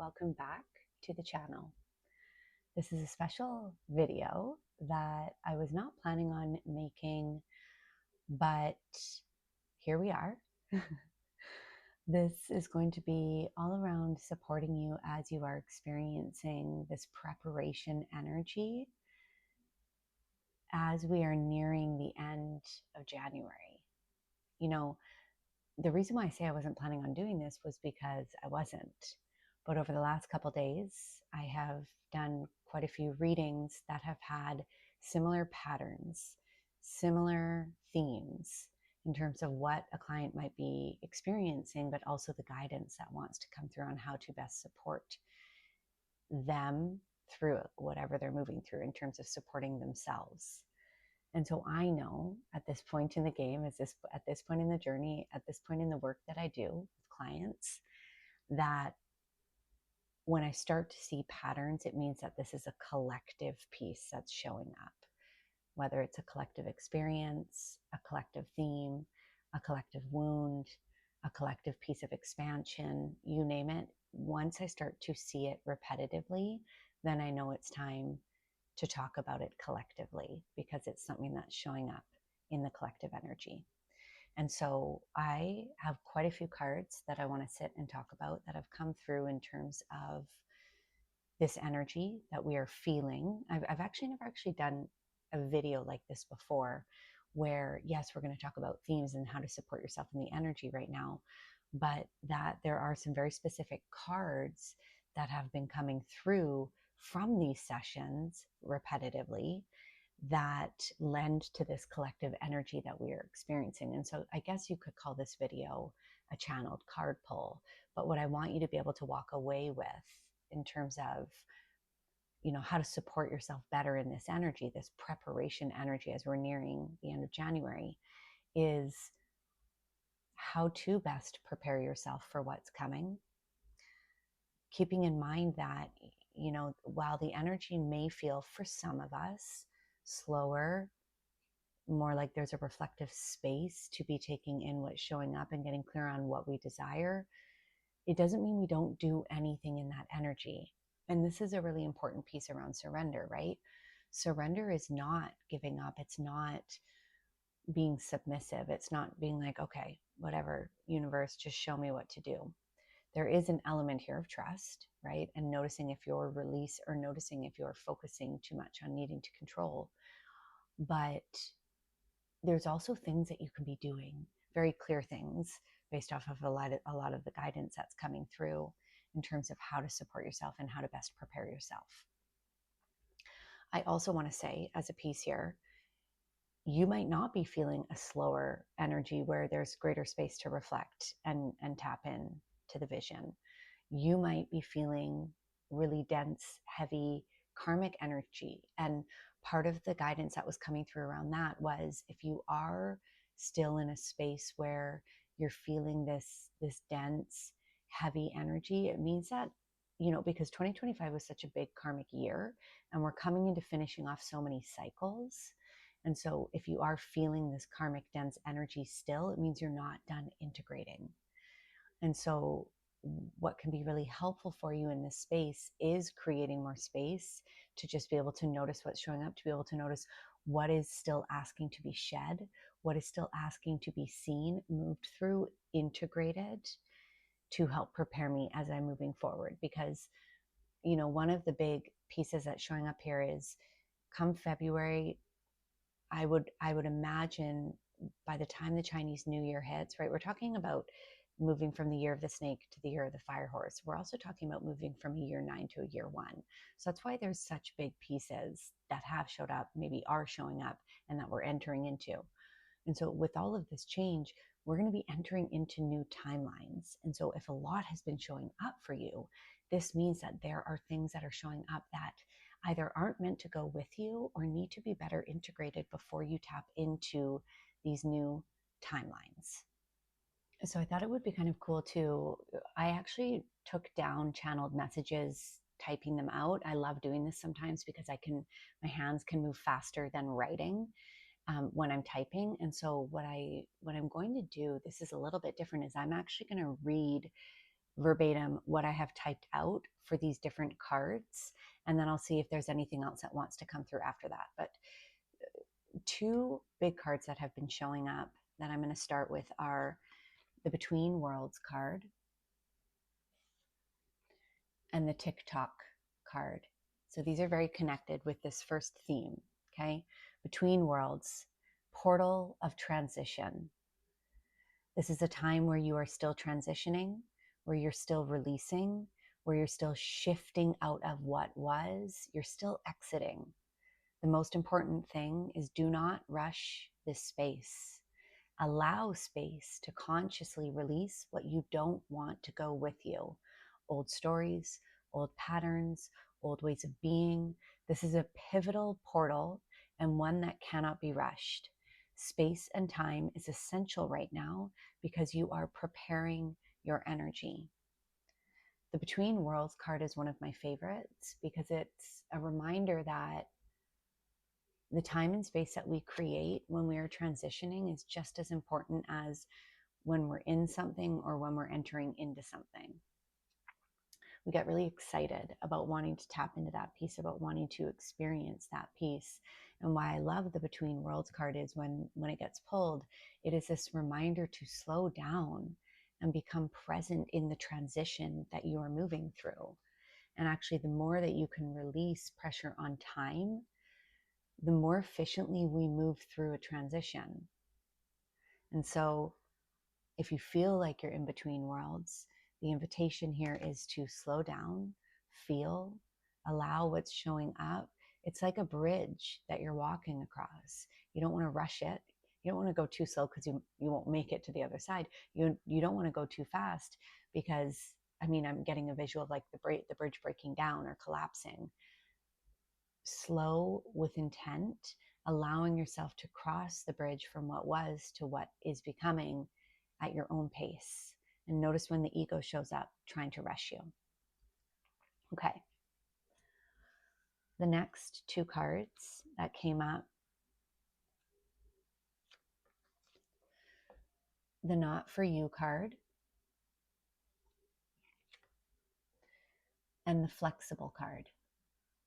welcome back to the channel. This is a special video that I was not planning on making, but here we are. This is going to be all around supporting you as you are experiencing this preparation energy as we are nearing the end of January. You know, the reason why I say I wasn't planning on doing this was because I wasn't. But over the last couple days, I have done quite a few readings that have had similar patterns, similar themes in terms of what a client might be experiencing, but also the guidance that wants to come through on how to best support them through whatever they're moving through in terms of supporting themselves. And so I know at this point in the game, at this point in the journey, at this point in the work that I do with clients, that when I start to see patterns, it means that this is a collective piece that's showing up, whether it's a collective experience, a collective theme, a collective wound, a collective piece of expansion, you name it. Once I start to see it repetitively, then I know it's time to talk about it collectively because it's something that's showing up in the collective energy. And so I have quite a few cards that I want to sit and talk about that have come through in terms of this energy that we are feeling. I've actually never done a video like this before where, yes, we're going to talk about themes and how to support yourself in the energy right now, but that there are some very specific cards that have been coming through from these sessions repetitively that lend to this collective energy that we are experiencing. And so I guess you could call this video a channeled card pull. But what I want you to be able to walk away with in terms of, how to support yourself better in this energy, this preparation energy as we're nearing the end of January, is how to best prepare yourself for what's coming. Keeping in mind that, while the energy may feel for some of us slower, more like there's a reflective space to be taking in what's showing up and getting clear on what we desire, it doesn't mean we don't do anything in that energy. And this is a really important piece around surrender, right? Surrender is not giving up. It's not being submissive. It's not being like, okay, whatever, universe, just show me what to do. There is an element here of trust, right? And noticing if you're release or noticing if you're focusing too much on needing to control. But there's also things that you can be doing, very clear things based off of a lot of the guidance that's coming through in terms of how to support yourself and how to best prepare yourself. I also want to say, as a piece here, you might not be feeling a slower energy where there's greater space to reflect and tap in to the vision. You might be feeling really dense, heavy karmic energy. And part of the guidance that was coming through around that was, if you are still in a space where you're feeling this dense, heavy energy, it means that, because 2025 was such a big karmic year and we're coming into finishing off so many cycles. And so if you are feeling this karmic dense energy still, it means you're not done integrating. And so what can be really helpful for you in this space is creating more space to just be able to notice what's showing up, to be able to notice what is still asking to be shed, what is still asking to be seen, moved through, integrated, to help prepare me as I'm moving forward. Because, one of the big pieces that's showing up here is, come February, I would imagine by the time the Chinese New Year hits, right? We're talking about moving from the year of the snake to the year of the fire horse. We're also talking about moving from a year 9 to a year 1. So that's why there's such big pieces that have showed up, maybe are showing up, and that we're entering into. And so with all of this change, we're going to be entering into new timelines. And so if a lot has been showing up for you, this means that there are things that are showing up that either aren't meant to go with you or need to be better integrated before you tap into these new timelines. So I thought it would be kind of cool too. I actually took down channeled messages, typing them out. I love doing this sometimes because my hands can move faster than writing when I'm typing. And so what I'm going to do, this is a little bit different, is I'm actually going to read verbatim what I have typed out for these different cards, and then I'll see if there's anything else that wants to come through after that. But two big cards that have been showing up that I'm going to start with are the Between Worlds card and the TikTok card. So these are very connected with this first theme, okay? Between Worlds, portal of transition. This is a time where you are still transitioning, where you're still releasing, where you're still shifting out of what was, you're still exiting. The most important thing is do not rush this space. Allow space to consciously release what you don't want to go with you. Old stories, old patterns, old ways of being. This is a pivotal portal and one that cannot be rushed. Space and time is essential right now because you are preparing your energy. The Between Worlds card is one of my favorites because it's a reminder that the time and space that we create when we are transitioning is just as important as when we're in something or when we're entering into something. We get really excited about wanting to tap into that piece, about wanting to experience that piece. And why I love the Between Worlds card is when it gets pulled, it is this reminder to slow down and become present in the transition that you are moving through. And actually, the more that you can release pressure on time, the more efficiently we move through a transition. And so if you feel like you're in between worlds, the invitation here is to slow down, feel, allow what's showing up. It's like a bridge that you're walking across. You don't want to rush it. You don't want to go too slow because you won't make it to the other side. You don't want to go too fast because, I'm getting a visual of like the bridge breaking down or collapsing. Slow with intent, allowing yourself to cross the bridge from what was to what is becoming at your own pace. And notice when the ego shows up trying to rush you. Okay. The next two cards that came up, the Not For You card and the Flexible card.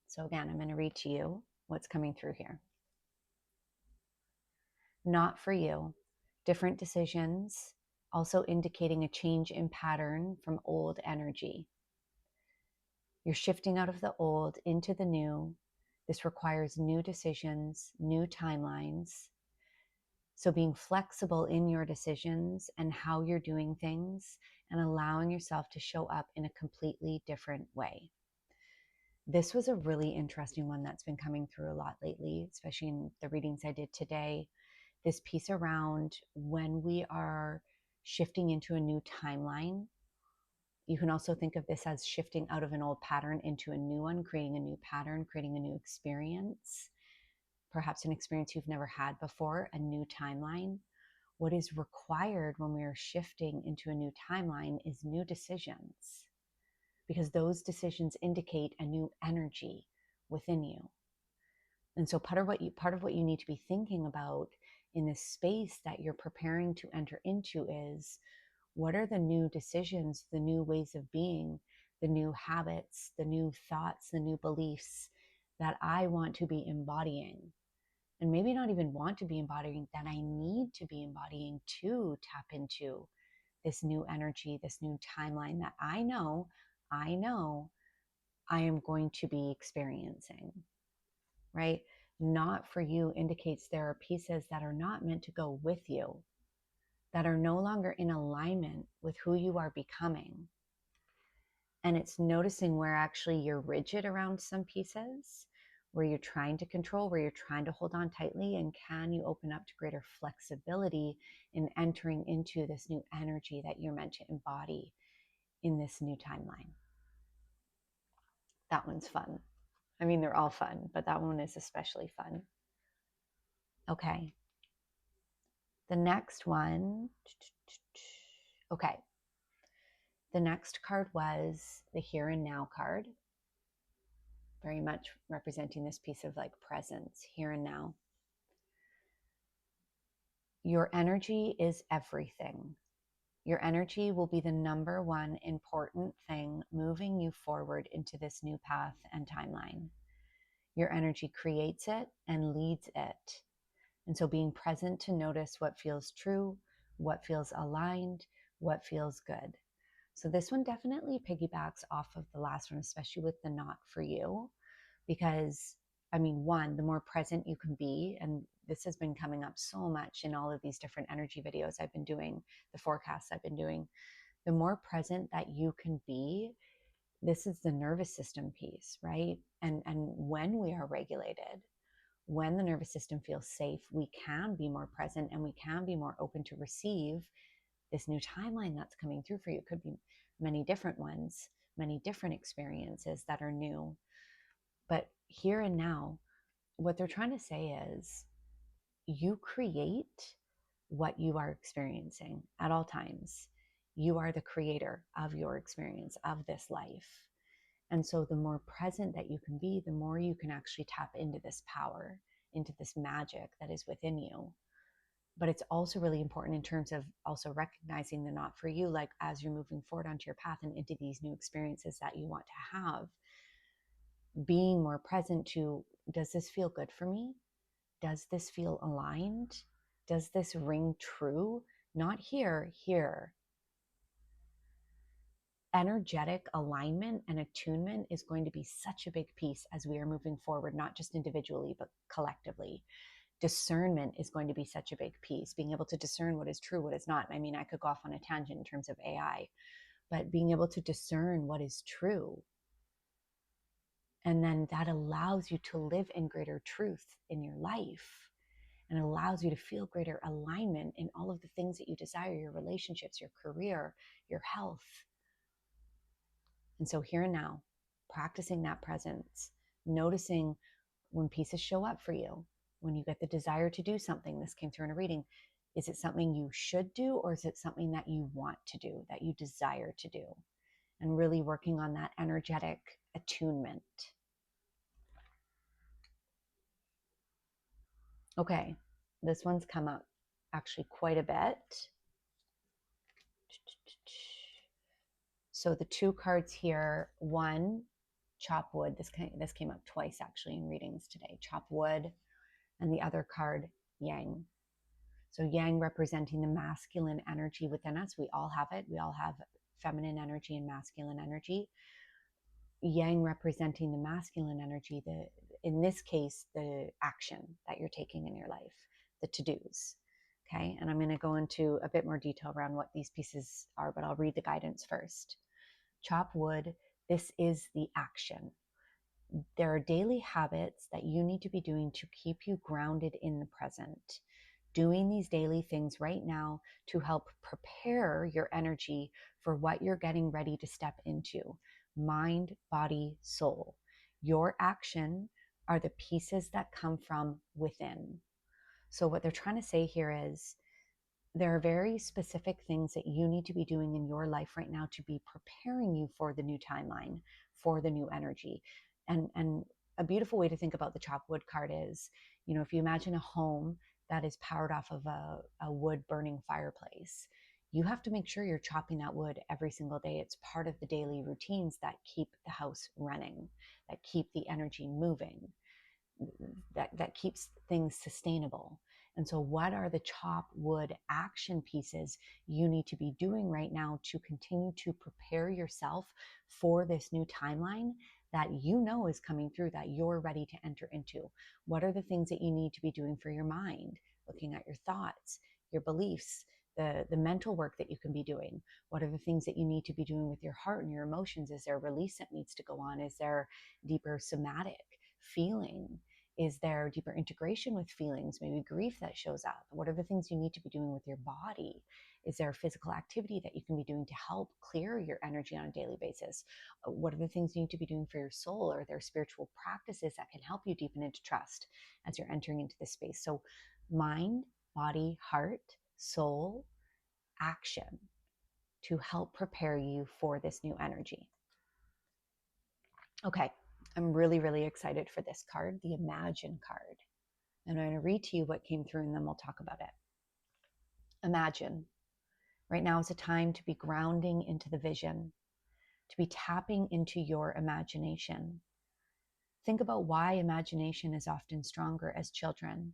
So again, I'm going to read to you what's coming through here. Not for you. Different decisions, also indicating a change in pattern from old energy. You're shifting out of the old into the new. This requires new decisions, new timelines. So being flexible in your decisions and how you're doing things and allowing yourself to show up in a completely different way. This was a really interesting one that's been coming through a lot lately, especially in the readings I did today. This piece around when we are shifting into a new timeline. You can also think of this as shifting out of an old pattern into a new one, creating a new pattern, creating a new experience, perhaps an experience you've never had before, a new timeline. What is required when we are shifting into a new timeline is new decisions, because those decisions indicate a new energy within you. And so part of what you need to be thinking about in this space that you're preparing to enter into is, what are the new decisions, the new ways of being, the new habits, the new thoughts, the new beliefs that I want to be embodying? And maybe not even want to be embodying, that I need to be embodying to tap into this new energy, this new timeline that I know I am going to be experiencing, right? Not for you indicates there are pieces that are not meant to go with you, that are no longer in alignment with who you are becoming. And it's noticing where actually you're rigid around some pieces, where you're trying to control, where you're trying to hold on tightly, and can you open up to greater flexibility in entering into this new energy that you're meant to embody in this new timeline. That one's fun. They're all fun, but that one is especially fun. Okay. The next one. Okay. The next card was the Here and Now card, very much representing this piece of like presence, here and now. Your energy is everything. Your energy will be the number one important thing moving you forward into this new path and timeline. Your energy creates it and leads it. And so being present to notice what feels true, what feels aligned, what feels good. So this one definitely piggybacks off of the last one, especially with the not for you, because I mean, one, the more present you can be, and this has been coming up so much in all of these different energy videos I've been doing, the forecasts I've been doing, the more present that you can be, this is the nervous system piece, right? And when we are regulated, when the nervous system feels safe, we can be more present and we can be more open to receive this new timeline that's coming through for you. It could be many different ones, many different experiences that are new. But here and now, what they're trying to say is you create what you are experiencing at all times. You are the creator of your experience of this life. And so the more present that you can be, the more you can actually tap into this power, into this magic that is within you. But it's also really important in terms of also recognizing the not for you, like as you're moving forward onto your path and into these new experiences that you want to have, being more present to, does this feel good for me? Does this feel aligned? Does this ring true? Not here, here. Energetic alignment and attunement is going to be such a big piece as we are moving forward, not just individually, but collectively. Discernment is going to be such a big piece, being able to discern what is true, what is not. I mean, I could go off on a tangent in terms of AI, but being able to discern what is true. And then that allows you to live in greater truth in your life and allows you to feel greater alignment in all of the things that you desire, your relationships, your career, your health. And so here and now, practicing that presence, noticing when pieces show up for you, when you get the desire to do something, this came through in a reading, is it something you should do or is it something that you want to do, that you desire to do? And really working on that energetic attunement. Okay, this one's come up actually quite a bit. So the two cards here, one, chop wood. This came up twice actually in readings today. Chop wood, and the other card, yang. So yang representing the masculine energy within us. We all have it. We all have feminine energy and masculine energy. Yang representing the masculine energy, in this case, the action that you're taking in your life, the to-dos. Okay, and I'm going to go into a bit more detail around what these pieces are, but I'll read the guidance first. Chop wood, this is the action. There are daily habits that you need to be doing to keep you grounded in the present. Doing these daily things right now to help prepare your energy for what you're getting ready to step into. Mind, body, soul. Your action are the pieces that come from within. So what they're trying to say here is there are very specific things that you need to be doing in your life right now to be preparing you for the new timeline, for the new energy. And a beautiful way to think about the chop wood card is, you know, if you imagine a home that is powered off of a wood burning fireplace, you have to make sure you're chopping that wood every single day. It's part of the daily routines that keep the house running, that keep the energy moving, that keeps things sustainable. And so what are the chop wood action pieces you need to be doing right now to continue to prepare yourself for this new timeline that you know is coming through, that you're ready to enter into? What are the things that you need to be doing for your mind, looking at your thoughts, your beliefs, the mental work that you can be doing? What are the things that you need to be doing with your heart and your emotions? Is there a release that needs to go on? Is there deeper somatic feeling? Is there deeper integration with feelings, maybe grief that shows up? What are the things you need to be doing with your body? Is there physical activity that you can be doing to help clear your energy on a daily basis? What are the things you need to be doing for your soul? Are there spiritual practices that can help you deepen into trust as you're entering into this space? So mind, body, heart, soul, action to help prepare you for this new energy. Okay, I'm really, really excited for this card, the Imagine card. And I'm going to read to you what came through and then we'll talk about it. Imagine. Right now is a time to be grounding into the vision, to be tapping into your imagination. Think about why imagination is often stronger as children.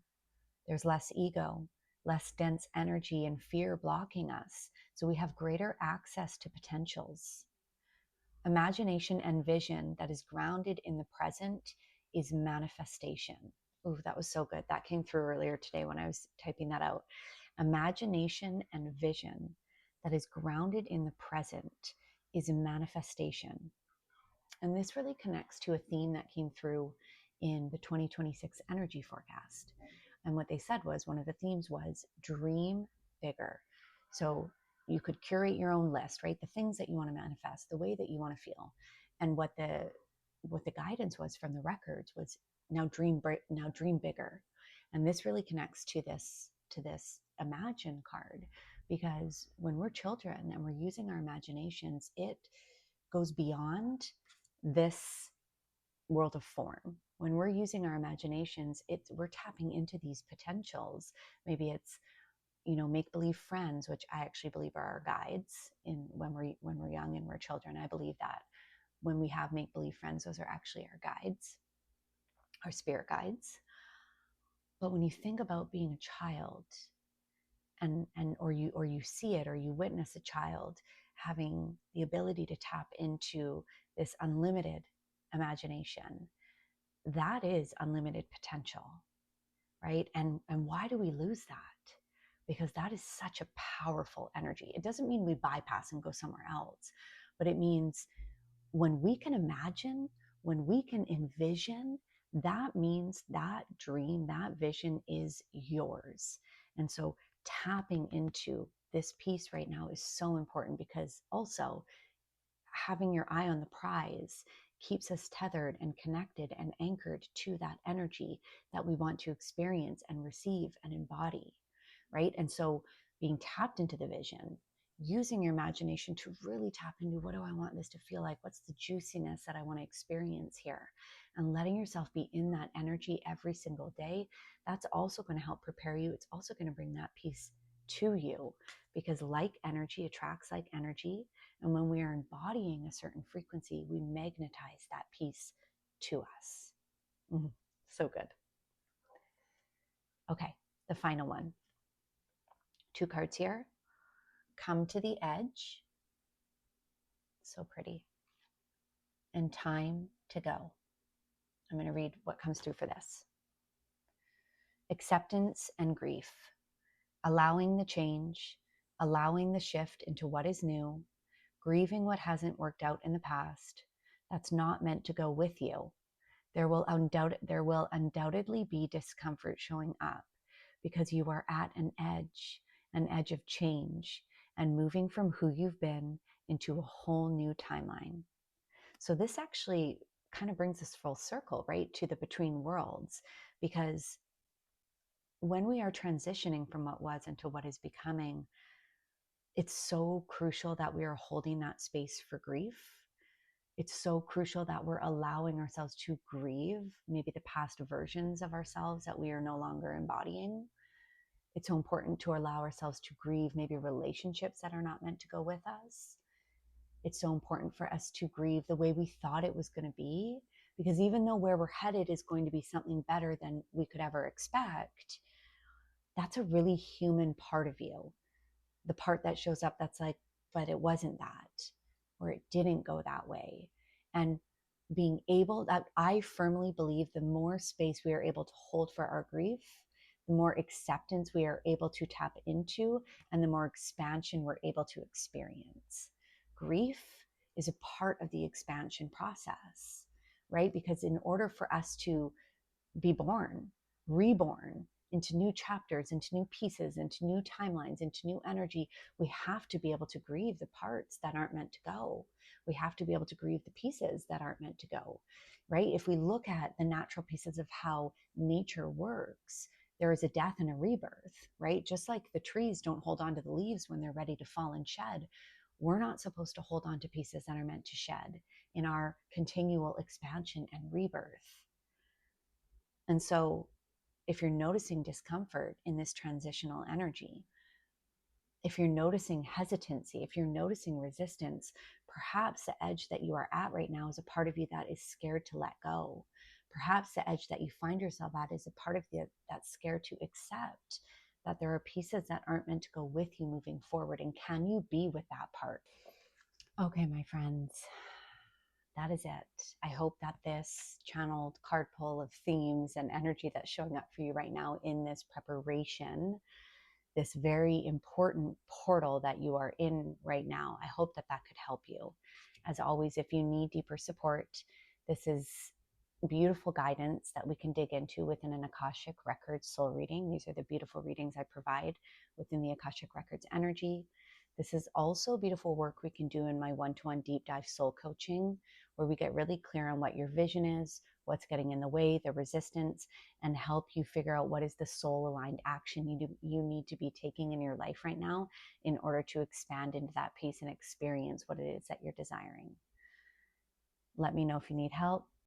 There's less ego, less dense energy and fear blocking us, so we have greater access to potentials. Imagination and vision that is grounded in the present is manifestation. Ooh, that was so good. That came through earlier today when I was typing that out. Imagination and vision that is grounded in the present is manifestation. And this really connects to a theme that came through in the 2026 energy forecast. And what they said was one of the themes was dream bigger. So you could curate your own list, right? The things that you want to manifest, the way that you want to feel. And what the guidance was from the records was now dream bigger. And this really connects to this imagine card, because when we're children and we're using our imaginations, it goes beyond this world of form. When we're using our imaginations, we're tapping into these potentials. Maybe it's, make believe friends, which I actually believe are our guides in when we're young and we're children. I believe that when we have make believe friends, those are actually our guides, our spirit guides. But when you think about being a child, or you see it, or you witness a child having the ability to tap into this unlimited imagination, that is unlimited potential, right? And why do we lose that? Because that is such a powerful energy. It doesn't mean we bypass and go somewhere else, but it means when we can imagine, when we can envision, that means that dream, that vision is yours. And so tapping into this piece right now is so important, because also having your eye on the prize keeps us tethered and connected and anchored to that energy that we want to experience and receive and embody, right? And so being tapped into the vision, using your imagination to really tap into, what do I want this to feel like? What's the juiciness that I want to experience here? And letting yourself be in that energy every single day, that's also going to help prepare you. It's also going to bring that peace to you, because like energy attracts like energy. And when we are embodying a certain frequency, we magnetize that piece to us. So good. Okay, the final one. 2 cards here. Come to the edge. So pretty. And time to go. I'm going to read what comes through for this. Acceptance and grief. Allowing the change, allowing the shift into what is new, grieving what hasn't worked out in the past, that's not meant to go with you. There will undoubtedly be discomfort showing up, because you are at an edge of change, and moving from who you've been into a whole new timeline. So this actually kind of brings us full circle, right, to the between worlds, because when we are transitioning from what was into what is becoming, it's so crucial that we are holding that space for grief. It's so crucial that we're allowing ourselves to grieve maybe the past versions of ourselves that we are no longer embodying. It's so important to allow ourselves to grieve maybe relationships that are not meant to go with us. It's so important for us to grieve the way we thought it was going to be, because even though where we're headed is going to be something better than we could ever expect, that's a really human part of you. The part that shows up that's like, but it wasn't that, or it didn't go that way. And being able, that I firmly believe, the more space we are able to hold for our grief, the more acceptance we are able to tap into, and the more expansion we're able to experience. Grief is a part of the expansion process, right? Because in order for us to be born, reborn into new chapters, into new pieces, into new timelines, into new energy, we have to be able to grieve the parts that aren't meant to go. We have to be able to grieve the pieces that aren't meant to go, right? If we look at the natural pieces of how nature works, there is a death and a rebirth, right? Just like the trees don't hold on to the leaves when they're ready to fall and shed, we're not supposed to hold on to pieces that are meant to shed in our continual expansion and rebirth. And so if you're noticing discomfort in this transitional energy, If you're noticing hesitancy, if you're noticing resistance, perhaps the edge that you are at right now is a part of you that is scared to let go. Perhaps the edge that you find yourself at is a part of you that's scared to accept that there are pieces that aren't meant to go with you moving forward. And can you be with that part? Okay, my friends, that is it. I hope that this channeled card pull of themes and energy that's showing up for you right now in this preparation, this very important portal that you are in right now, I hope that that could help you. As always, if you need deeper support, this is beautiful guidance that we can dig into within an Akashic Records soul reading. These are the beautiful readings I provide within the Akashic Records energy. This is also beautiful work we can do in my one-to-one deep dive soul coaching, where we get really clear on what your vision is, what's getting in the way, the resistance, and help you figure out what is the soul aligned action you need to be taking in your life right now in order to expand into that peace and experience what it is that you're desiring. Let me know if you need help.